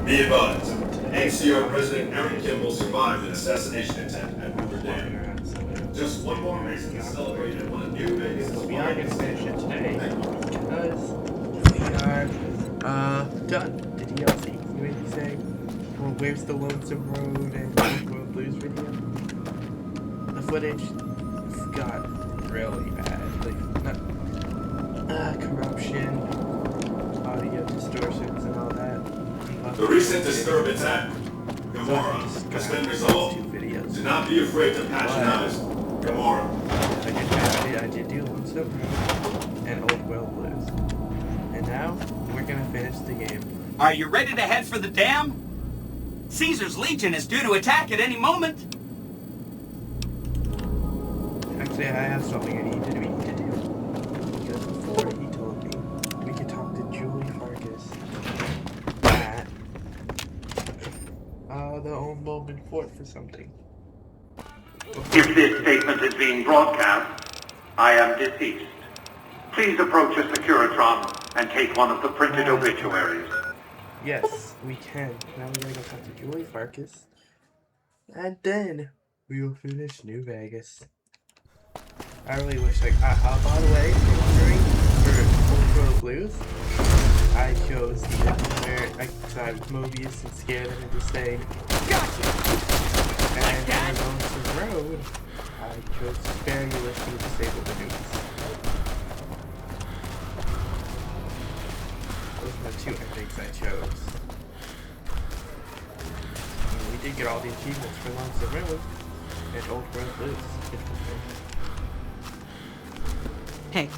Be advised, NCR President Aaron Kimball survived an assassination attempt at Hoover Dam. Just one more reason to celebrate at one of New Vegas' We are going to finish it today because we are done. The DLC. You know what you say? Well, where's the Lonesome Road and Old World Blues video? The footage got really bad. Like, corruption, audio distortions, and all that. The recent disturbance at Gamora has been resolved. Do not be afraid to patronize Gamora. I did do Lonesome Road and Old World Blues. And now, we're gonna finish the game. Are you ready to head for the dam? Caesar's Legion is due to attack at any moment. Actually, I have something we need to do. Because before he told me we could talk to Julie Farkas at the Old Moment Fort for something. If this statement is being broadcast, I am deceased. Please approach a Securitron and take one of the printed obituaries. Yes, we can. Now we gotta go talk to Julie Farkas. And then we will finish New Vegas. I really wish, by the way, for wondering, for Old World Blues, I chose the end where I was Mobius and scared him into saying, "Gotcha!" And for Lonesome Road, I chose to spare Ulysses and disable the nukes. Those are the two endings I chose. And we did get all the achievements for Lonesome Road and Old World Blues. Hey.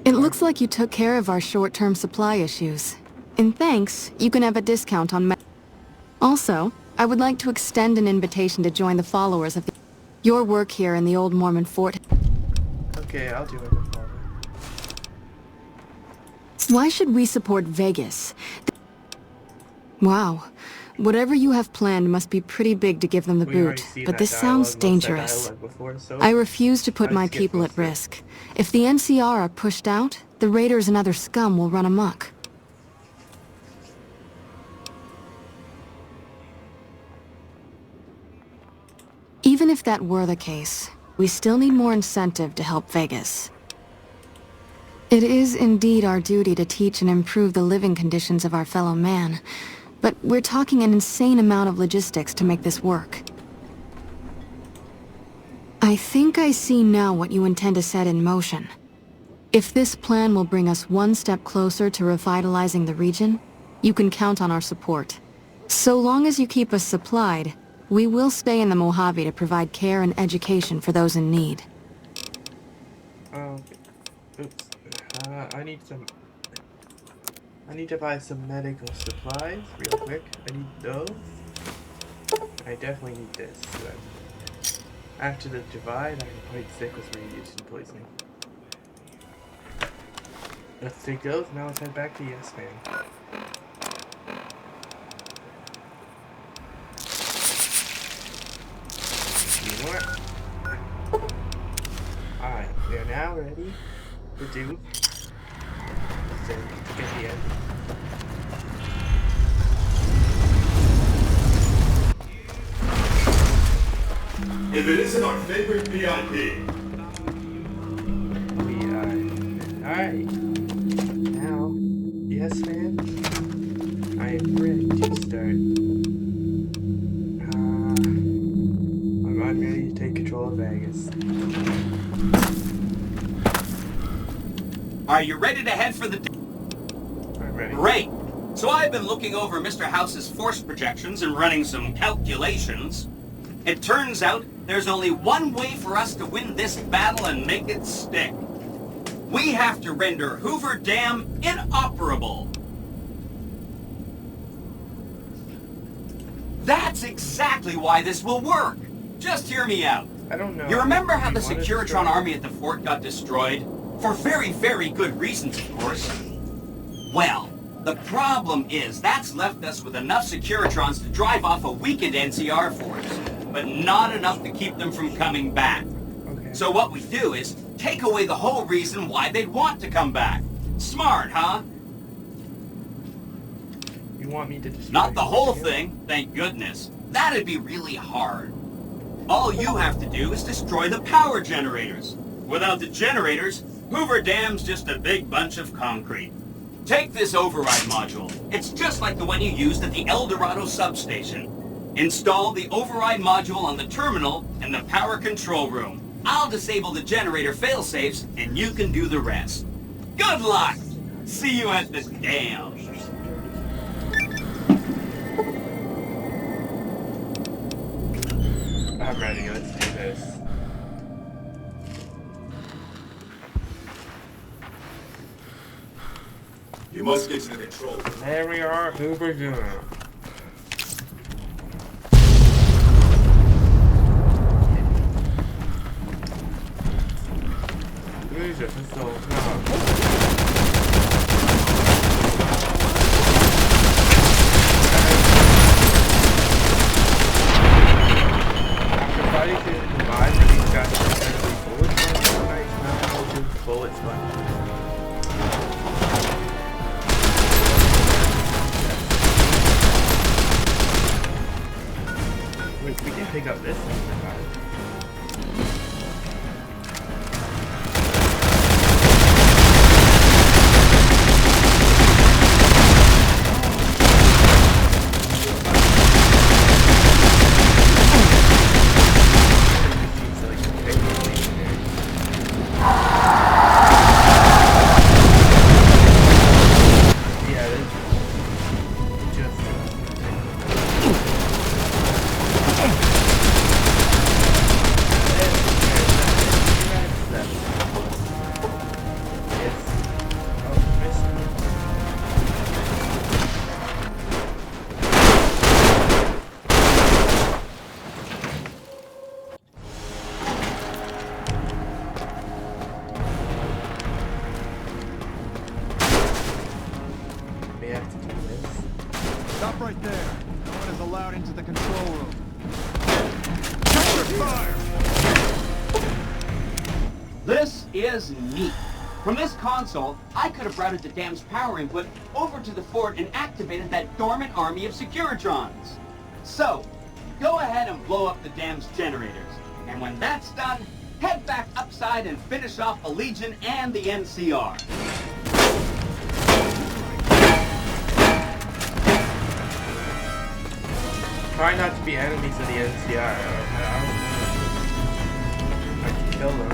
It looks like you took care of our short-term supply issues. And thanks, you can have a discount on Also, I would like to extend an invitation to join the followers of your work here in the Old Mormon Fort. Okay, I'll do it. Why should we support Vegas? Wow. Whatever you have planned must be pretty big to give them the boot, but this sounds dangerous. I refuse to put my people at risk. If the NCR are pushed out, the Raiders and other scum will run amok. Even if that were the case, we still need more incentive to help Vegas. It is indeed our duty to teach and improve the living conditions of our fellow man. But we're talking an insane amount of logistics to make this work. I think I see now what you intend to set in motion. If this plan will bring us one step closer to revitalizing the region, you can count on our support. So long as you keep us supplied, we will stay in the Mojave to provide care and education for those in need. Oops. I need to buy some medical supplies real quick. I need those. I definitely need this. After the divide, I'm quite sick with radiation poisoning. Let's take those. Now let's head back to Yes Man. You know what? Alright, we are now ready to do to get the end. If it isn't our favorite VIP. We are. Alright. Now, Yes Man, I am ready to start. I'm ready to take control of Vegas. Are you ready to head for the... I'm ready. Great. So I've been looking over Mr. House's force projections and running some calculations. It turns out there's only one way for us to win this battle and make it stick. We have to render Hoover Dam inoperable. That's exactly why this will work. Just hear me out. I don't know. You remember how the Securitron army at the fort got destroyed? For very, very good reasons, of course. Well, the problem is that's left us with enough Securitrons to drive off a weakened NCR force, but not enough to keep them from coming back. Okay. So what we do is take away the whole reason why they'd want to come back. Smart, huh? You want me to destroy Not the whole you? thing, thank goodness. That'd be really hard. All you have to do is destroy the power generators. Without the generators, Hoover Dam's just a big bunch of concrete. Take this override module. It's just like the one you used at the El Dorado substation. Install the override module on the terminal in the power control room. I'll disable the generator failsafes, and you can do the rest. Good luck! See you at the dam. I'm ready, let's do this. You must get to the control room. There we are, Hoover Dam. Jesus, it's so After fighting through the combined for these guys, bullets sponge. Nice, now we'll do bullet sponge. We can pick up this one, guys. Stop right there. No one is allowed into the control room. Cover fire! This is neat. From this console, I could have routed the dam's power input over to the fort and activated that dormant army of Securitrons. So, go ahead and blow up the dam's generators. And when that's done, head back upside and finish off the Legion and the NCR. Try not to be enemies of the NCR. I can kill them.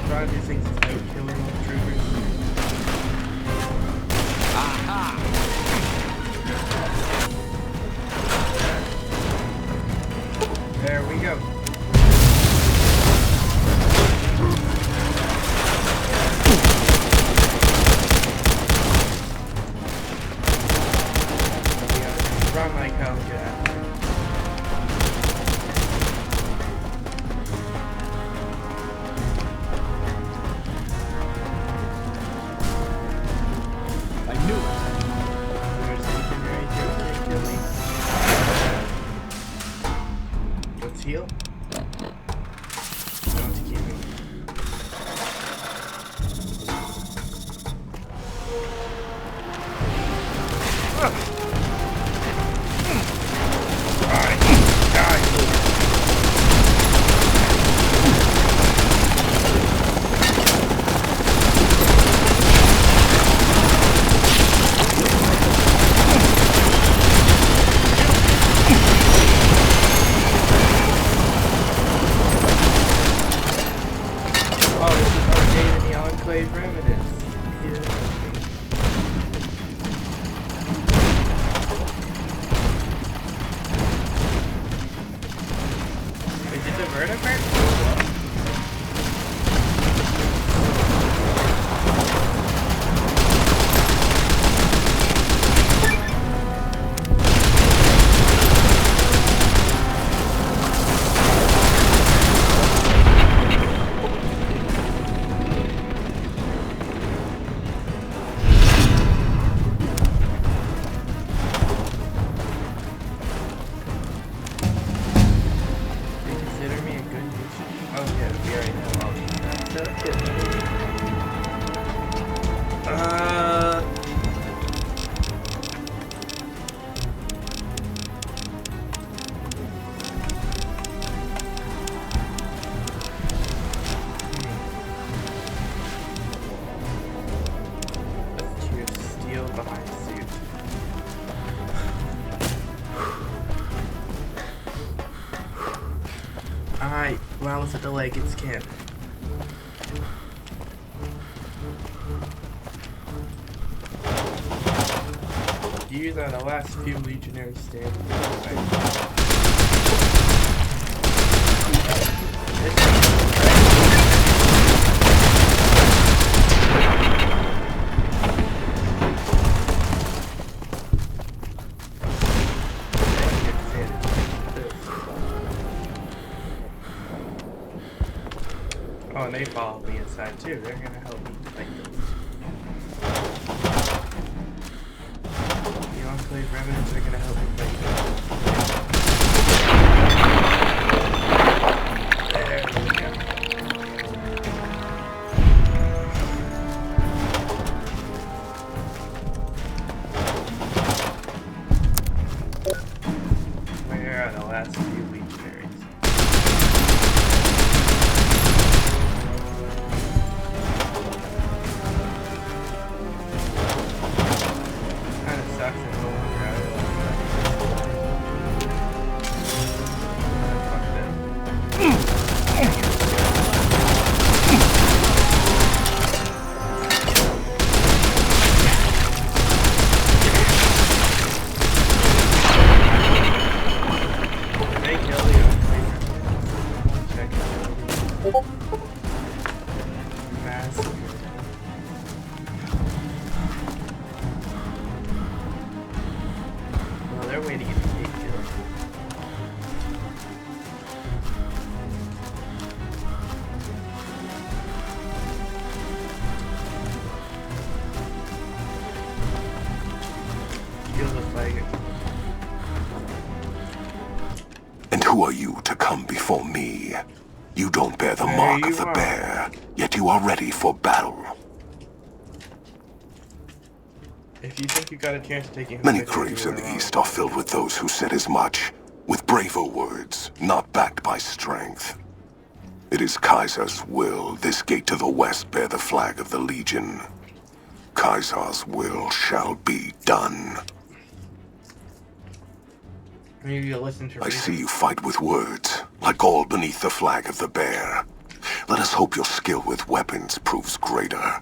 Try these things without killing the troopers. Aha! There we go. Run like hell, yeah. I was at the Legates camp. These are the last few legionaries standing. Oh, and they followed me inside too. They're gonna help me fight them. The Enclave Remnants are gonna help me fight them. There we go. Where are the last few legionaries? Well, they're waiting to get killed. Kill the flag. And who are you to come before me? You don't bear the There mark you of the are. bear, yet you are ready for battle. If you think you got a chance to take it, Many graves in the East are filled with those who said as much, with braver words, not backed by strength. It is Kaiser's will this gate to the west bear the flag of the Legion. Kaiser's will shall be done. Maybe you'll listen to I see you fight with words, like all beneath the flag of the bear. Let us hope your skill with weapons proves greater.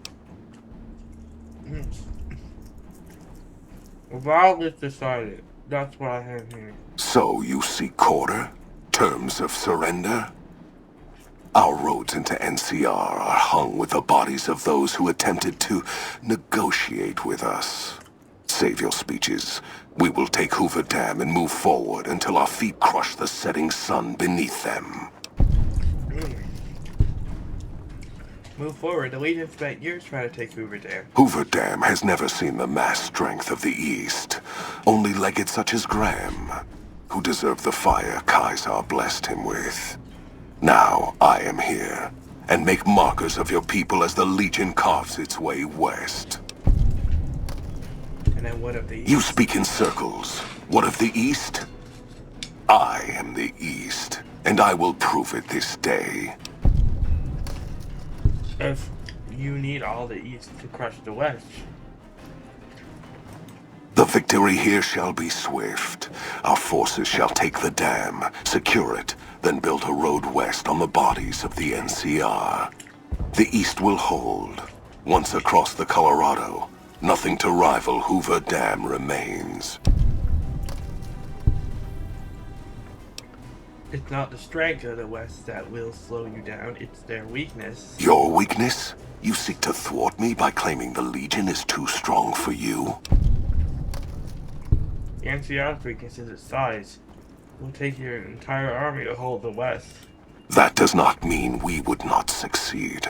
Violence decided. That's what I have here. So you seek quarter? Terms of surrender? Our roads into NCR are hung with the bodies of those who attempted to negotiate with us. Save your speeches. We will take Hoover Dam and move forward until our feet crush the setting sun beneath them. Move forward. The Legion spent years trying to take Hoover Dam. Hoover Dam has never seen the mass strength of the East. Only legates such as Graham, who deserve the fire Kaiser blessed him with. Now I am here, and make markers of your people as the Legion carves its way west. And then what of the East? You speak in circles. What of the East? I am the East, and I will prove it this day. If you need all the East to crush the West. The victory here shall be swift. Our forces shall take the dam, secure it, then build a road west on the bodies of the NCR. The East will hold. Once across the Colorado, nothing to rival Hoover Dam remains. It's not the strength of the West that will slow you down, it's their weakness. Your weakness? You seek to thwart me by claiming the Legion is too strong for you? The NCR's weakness is its size. It will take your entire army to hold the West. That does not mean we would not succeed.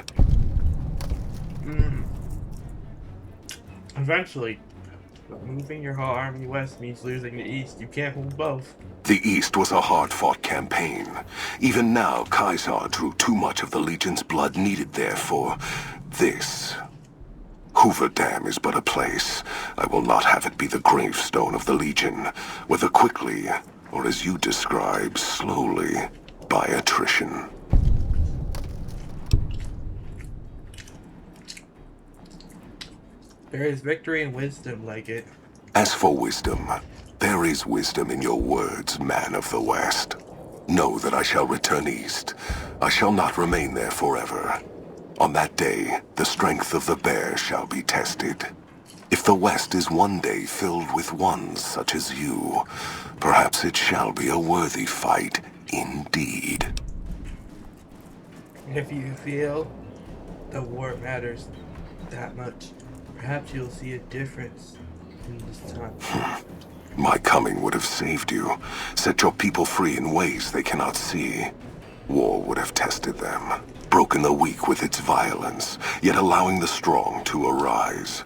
Eventually, but moving your whole army west means losing the East. You can't hold both. The East was a hard-fought campaign. Even now, Kaiser drew too much of the Legion's blood needed there for this. Hoover Dam is but a place. I will not have it be the gravestone of the Legion, whether quickly, or as you describe, slowly, by attrition. There is victory in wisdom, Legate. As for wisdom, there is wisdom in your words, man of the West. know that I shall return east. I shall not remain there forever. On that day, the strength of the bear shall be tested. If the West is one day filled with ones such as you, perhaps it shall be a worthy fight indeed. If you feel the war matters that much, perhaps you'll see a difference in this time. My coming would have saved you, set your people free in ways they cannot see. War would have tested them, broken the weak with its violence, yet allowing the strong to arise.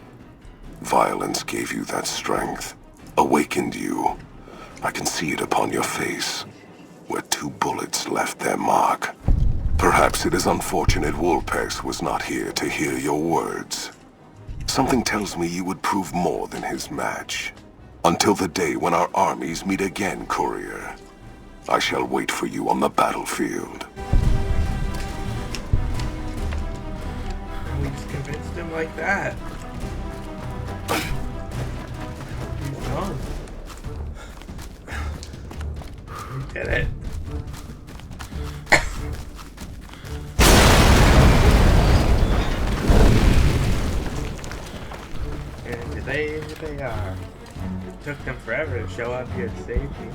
Violence gave you that strength, awakened you. I can see it upon your face, where 2 bullets left their mark. Perhaps it is unfortunate Wolpex was not here to hear your words. Something tells me you would prove more than his match. Until the day when our armies meet again, Courier. I shall wait for you on the battlefield. We just convinced him like that. He's gone. We did it. And today they are. It took them forever to show up here to save me.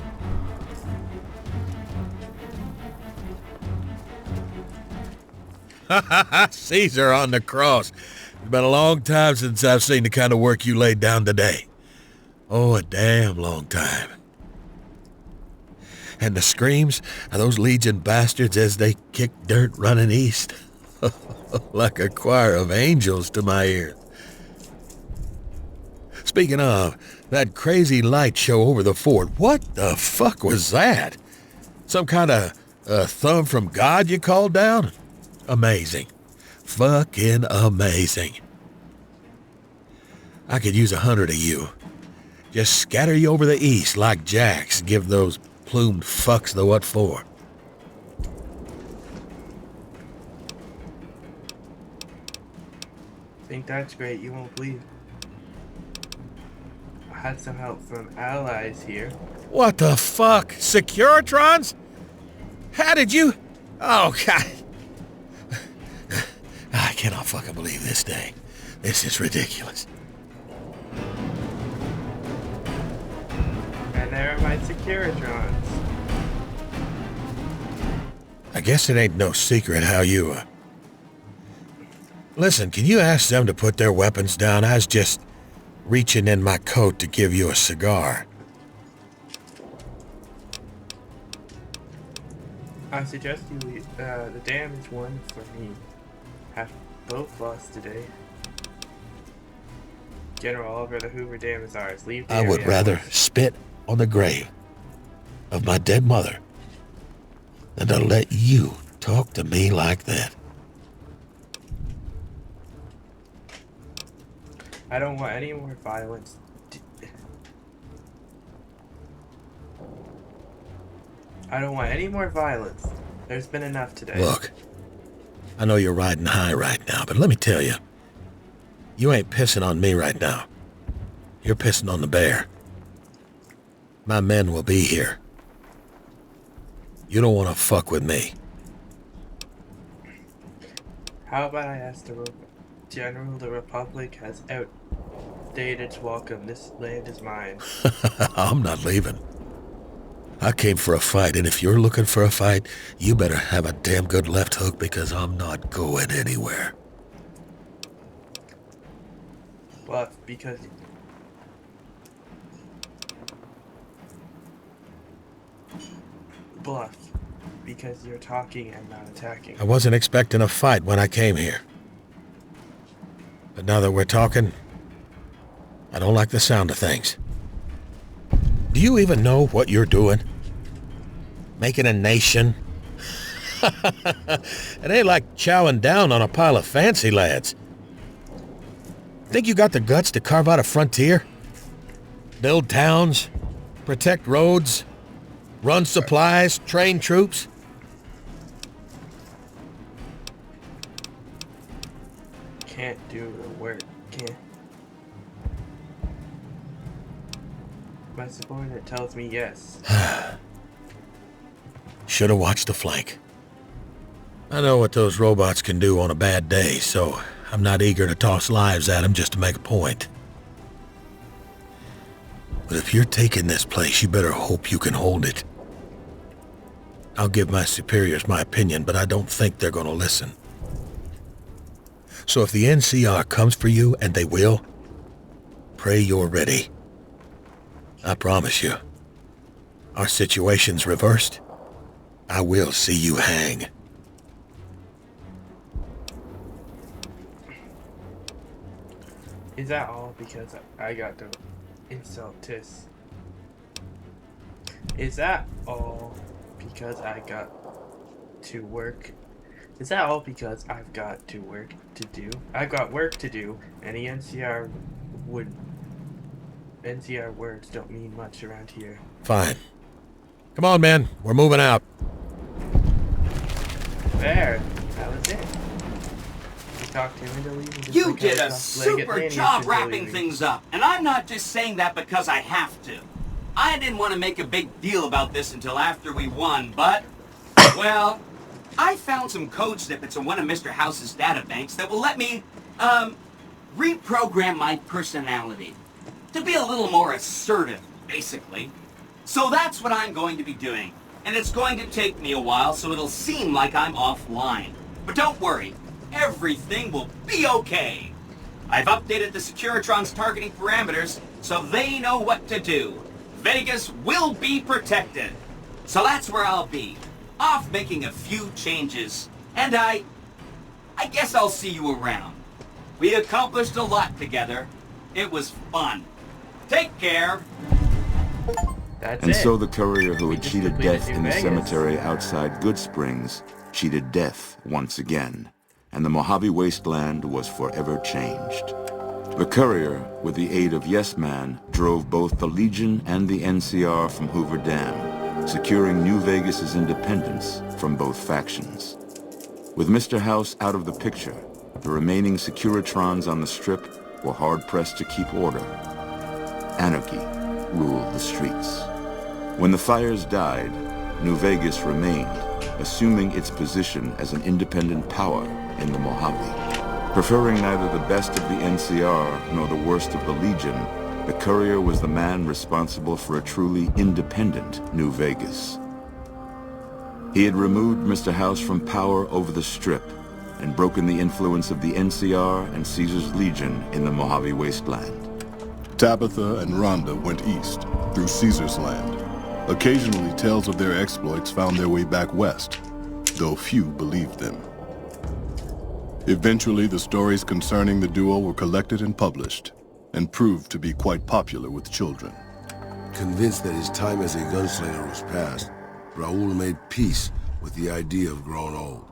Caesar on the cross. It's been a long time since I've seen the kind of work you laid down today. Oh, a damn long time. And the screams of those Legion bastards as they kick dirt running east. Like a choir of angels to my ears. Speaking of, that crazy light show over the fort, what the fuck was that? Some kind of thumb from God you called down? Amazing. Fucking amazing. I could use 100 of you. Just scatter you over the east like jacks, give those plumed fucks the what for. Think that's great, you won't believe. I had some help from allies here. What the fuck? Securitrons? How did you... Oh, God. I cannot fucking believe this day. This is ridiculous. And there are my Securitrons. I guess it ain't no secret how you, Listen, can you ask them to put their weapons down? I was just reaching in my coat to give you a cigar. I suggest you leave, the damaged one for me. Have both lost today. General Oliver, the Hoover Dam is ours. Leave the I would area. rather spit on the grave of my dead mother than to let you talk to me like that. I don't want any more violence. I don't want any more violence. There's been enough today. Look, I know you're riding high right now, but let me tell you, you ain't pissing on me right now. You're pissing on the bear. My men will be here. You don't want to fuck with me. How about I ask the General, the Republic has outstayed its welcome. This land is mine. I'm not leaving. I came for a fight, and if you're looking for a fight, you better have a damn good left hook because I'm not going anywhere. Bluff, because... Bluff, because you're talking and not attacking. I wasn't expecting a fight when I came here. But now that we're talking, I don't like the sound of things. Do you even know what you're doing? Making a nation? It ain't like chowing down on a pile of fancy lads. Think you got the guts to carve out a frontier? Build towns? Protect roads? Run supplies? Train troops? Can't do the work. Can't. My subordinate tells me yes. should have watched the flank. I know what those robots can do on a bad day, so I'm not eager to toss lives at them just to make a point. But if you're taking this place, you better hope you can hold it. I'll give my superiors my opinion, but I don't think they're gonna listen. So if the NCR comes for you, and they will, pray you're ready. I promise you, our situation's reversed, I will see you hang. Is that all because I got to insult Tis? Is that all because I got to work? Is that all because I've got to work to do? I've got work to do, and the NCR words don't mean much around here. Fine. Come on, man. We're moving out. There. That was it. We talked him into leaving. just You like did I a talked super Leggett job into wrapping leaving. things up, and I'm not just saying that because I have to. I didn't want to make a big deal about this until after we won, but, well, I found some code snippets in one of Mr. House's databanks that will let me, reprogram my personality to be a little more assertive, basically. So that's what I'm going to be doing, and it's going to take me a while, so it'll seem like I'm offline. But don't worry, everything will be okay. I've updated the Securitron's targeting parameters, so they know what to do. Vegas will be protected. So that's where I'll be, off making a few changes, and I guess I'll see you around. We accomplished a lot together. It was fun. Take care. That's And it. so the courier who We had just cheated completed death New in the Vegas. cemetery outside Good Springs cheated death once again, and the Mojave Wasteland was forever changed. The courier, with the aid of Yes Man, drove both the Legion and the NCR from Hoover Dam, securing New Vegas's independence from both factions. With Mr. House out of the picture, the remaining Securitrons on the Strip were hard-pressed to keep order. Anarchy ruled the streets. When the fires died, New Vegas remained, assuming its position as an independent power in the Mojave. Preferring neither the best of the NCR nor the worst of the Legion, the courier was the man responsible for a truly independent New Vegas. He had removed Mr. House from power over the Strip and broken the influence of the NCR and Caesar's Legion in the Mojave Wasteland. Tabitha and Rhonda went east, through Caesar's land. Occasionally, tales of their exploits found their way back west, though few believed them. Eventually, the stories concerning the duo were collected and published, and proved to be quite popular with children. Convinced that his time as a gunslinger was past, Raul made peace with the idea of growing old.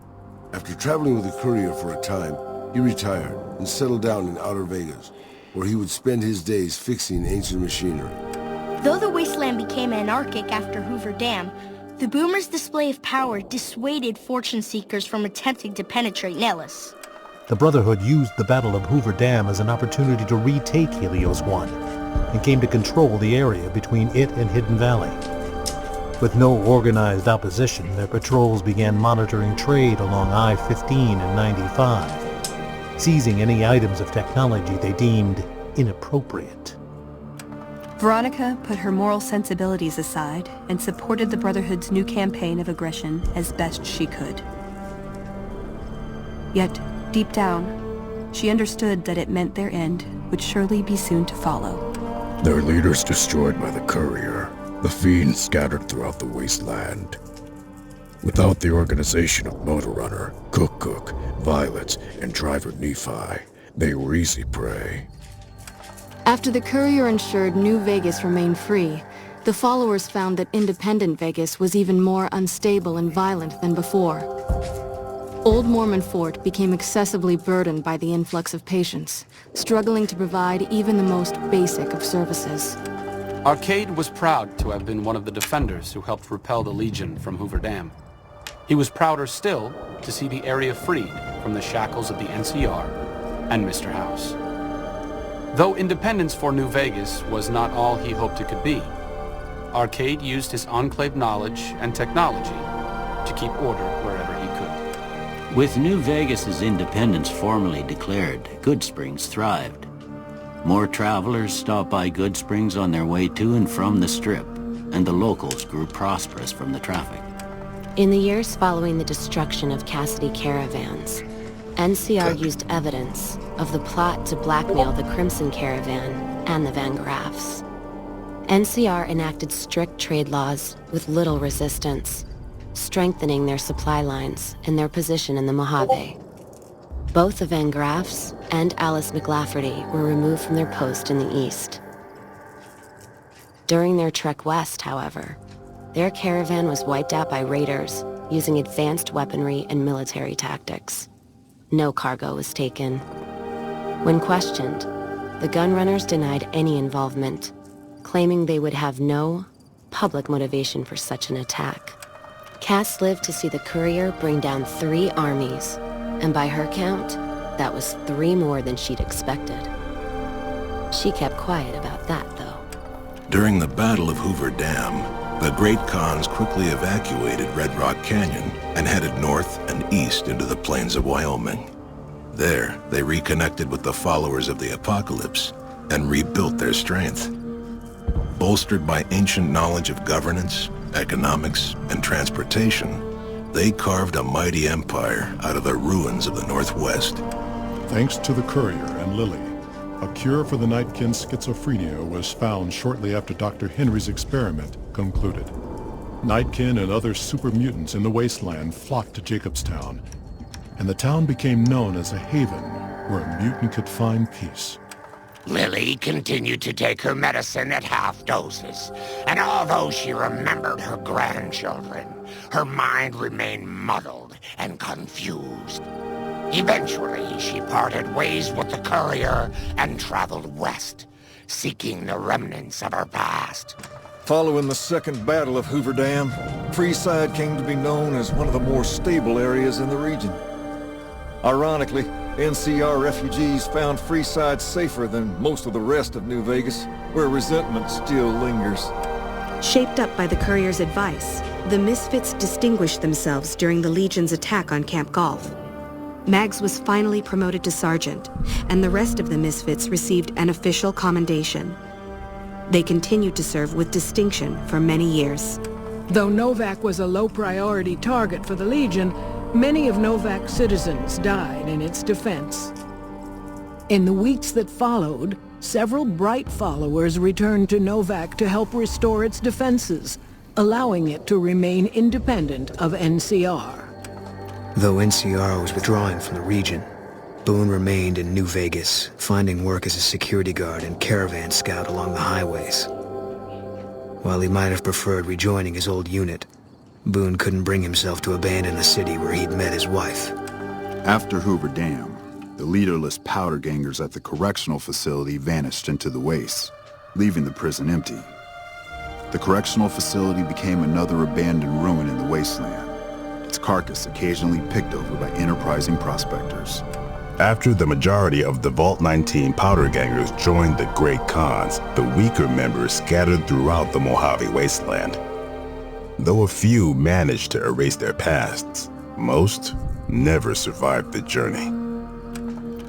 After traveling with the courier for a time, he retired and settled down in Outer Vegas, where he would spend his days fixing ancient machinery. Though the wasteland became anarchic after Hoover Dam, the Boomers' display of power dissuaded fortune seekers from attempting to penetrate Nellis. The Brotherhood used the Battle of Hoover Dam as an opportunity to retake Helios 1, and came to control the area between it and Hidden Valley. With no organized opposition, their patrols began monitoring trade along I-15 and 95, seizing any items of technology they deemed inappropriate. Veronica put her moral sensibilities aside and supported the Brotherhood's new campaign of aggression as best she could. Yet, deep down, she understood that it meant their end would surely be soon to follow. Their leaders destroyed by the courier, the fiends scattered throughout the wasteland. Without the organization of Motor Runner, Cook, Violet, and Driver Nephi, they were easy prey. After the courier ensured New Vegas remained free, the followers found that independent Vegas was even more unstable and violent than before. Old Mormon Fort became excessively burdened by the influx of patients, struggling to provide even the most basic of services. Arcade was proud to have been one of the defenders who helped repel the Legion from Hoover Dam. He was prouder still to see the area freed from the shackles of the NCR and Mr. House. Though independence for New Vegas was not all he hoped it could be, Arcade used his Enclave knowledge and technology to keep order wherever he could. With New Vegas's independence formally declared, Goodsprings thrived. More travelers stopped by Goodsprings on their way to and from the Strip, and the locals grew prosperous from the traffic. In the years following the destruction of Cassidy caravans, NCR used evidence of the plot to blackmail the Crimson Caravan and the Van Graffs. NCR enacted strict trade laws with little resistance, strengthening their supply lines and their position in the Mojave. Both the Van Graffs and Alice McLafferty were removed from their post in the east. During their trek west, however, their caravan was wiped out by raiders using advanced weaponry and military tactics. No cargo was taken. When questioned, the gunrunners denied any involvement, claiming they would have no public motivation for such an attack. Cass lived to see the courier bring down 3 armies, and by her count, that was 3 more than she'd expected. She kept quiet about that, though. During the Battle of Hoover Dam, the Great Khans quickly evacuated Red Rock Canyon and headed north and east into the plains of Wyoming. There, they reconnected with the followers of the Apocalypse and rebuilt their strength. Bolstered by ancient knowledge of governance, economics, and transportation, they carved a mighty empire out of the ruins of the Northwest. Thanks to the Courier and Lily, a cure for the Nightkin's schizophrenia was found shortly after Dr. Henry's experiment concluded. Nightkin and other super mutants in the wasteland flocked to Jacobstown, and the town became known as a haven where a mutant could find peace. Lily continued to take her medicine at half doses, and although she remembered her grandchildren, her mind remained muddled and confused. Eventually, she parted ways with the Courier and traveled west, seeking the remnants of her past. Following the Second Battle of Hoover Dam, Freeside came to be known as one of the more stable areas in the region. Ironically, NCR refugees found Freeside safer than most of the rest of New Vegas, where resentment still lingers. Shaped up by the Courier's advice, the Misfits distinguished themselves during the Legion's attack on Camp Golf. Mags was finally promoted to sergeant, and the rest of the Misfits received an official commendation. They continued to serve with distinction for many years. Though Novac was a low-priority target for the Legion, many of Novac's citizens died in its defense. In the weeks that followed, several bright followers returned to Novac to help restore its defenses, allowing it to remain independent of NCR. Though NCR was withdrawing from the region, Boone remained in New Vegas, finding work as a security guard and caravan scout along the highways. While he might have preferred rejoining his old unit, Boone couldn't bring himself to abandon the city where he'd met his wife. After Hoover Dam, the leaderless powder gangers at the correctional facility vanished into the wastes, leaving the prison empty. The correctional facility became another abandoned ruin in the wasteland, its carcass occasionally picked over by enterprising prospectors. After the majority of the Vault 19 powder gangers joined the Great Khans, the weaker members scattered throughout the Mojave wasteland. Though a few managed to erase their pasts, most never survived the journey.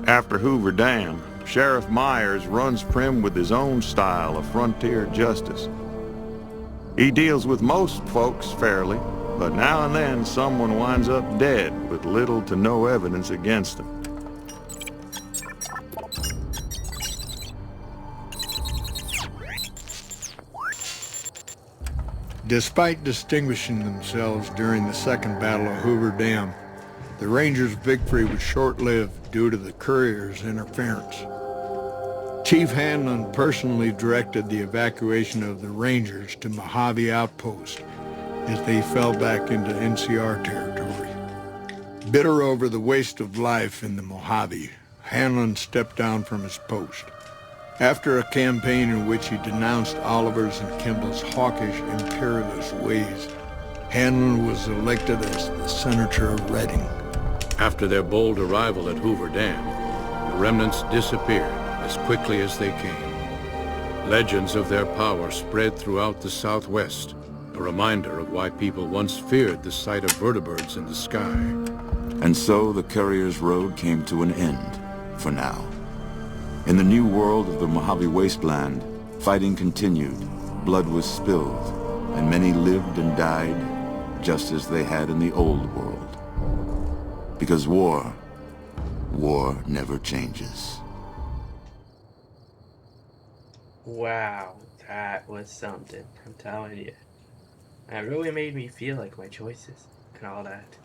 After Hoover Dam, Sheriff Myers runs Primm with his own style of frontier justice. He deals with most folks fairly, but now and then someone winds up dead with little to no evidence against them. Despite distinguishing themselves during the Second Battle of Hoover Dam, the Rangers' victory was short-lived due to the Courier's interference. Chief Hanlon personally directed the evacuation of the Rangers to Mojave Outpost as they fell back into NCR territory. Bitter over the waste of life in the Mojave, Hanlon stepped down from his post. After a campaign in which he denounced Oliver's and Kimball's hawkish, imperialist ways, Hanlon was elected as the Senator of Reading. After their bold arrival at Hoover Dam, the remnants disappeared as quickly as they came. Legends of their power spread throughout the Southwest, A reminder of why people once feared the sight of vertibirds in the sky. And so the Courier's road came to an end, for now. In the new world of the Mojave Wasteland, fighting continued, blood was spilled, and many lived and died just as they had in the old world. Because war never changes. Wow, that was something, I'm telling you. That really made me feel like my choices and all that.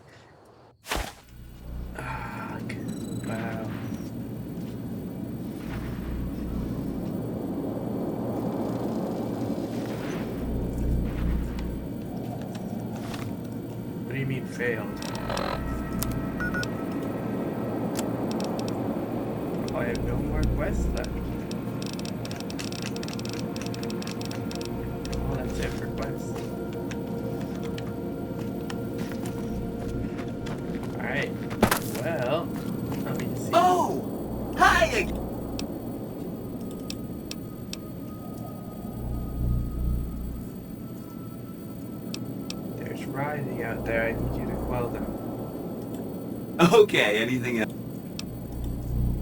Ah, wow. What do you mean failed? Oh, I have no more quests left. Oh, that's it for quests. Alright. Well, let me see. Oh! Hi! There's Rising out there. I need you to quell them. Okay, anything else?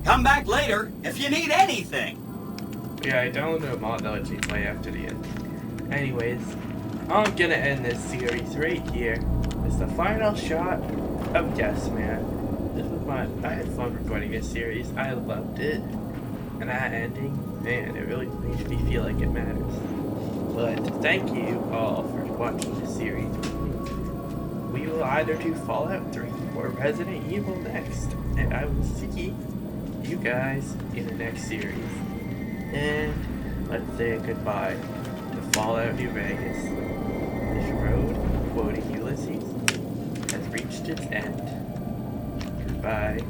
Come back later if you need anything. Yeah, I downloaded a mod that lets me play after the end. Anyways, I'm gonna end this series right here. It's the final shot of Yes Man. This was I had fun recording this series. I loved it. And that ending, man, it really makes me feel like it matters. But thank you all for watching this series with me. We will either do Fallout 3 or Resident Evil next. And I will see you guys in the next series. And let's say goodbye to Fallout New Vegas. This road, quoting Ulysses, has reached its end. Goodbye.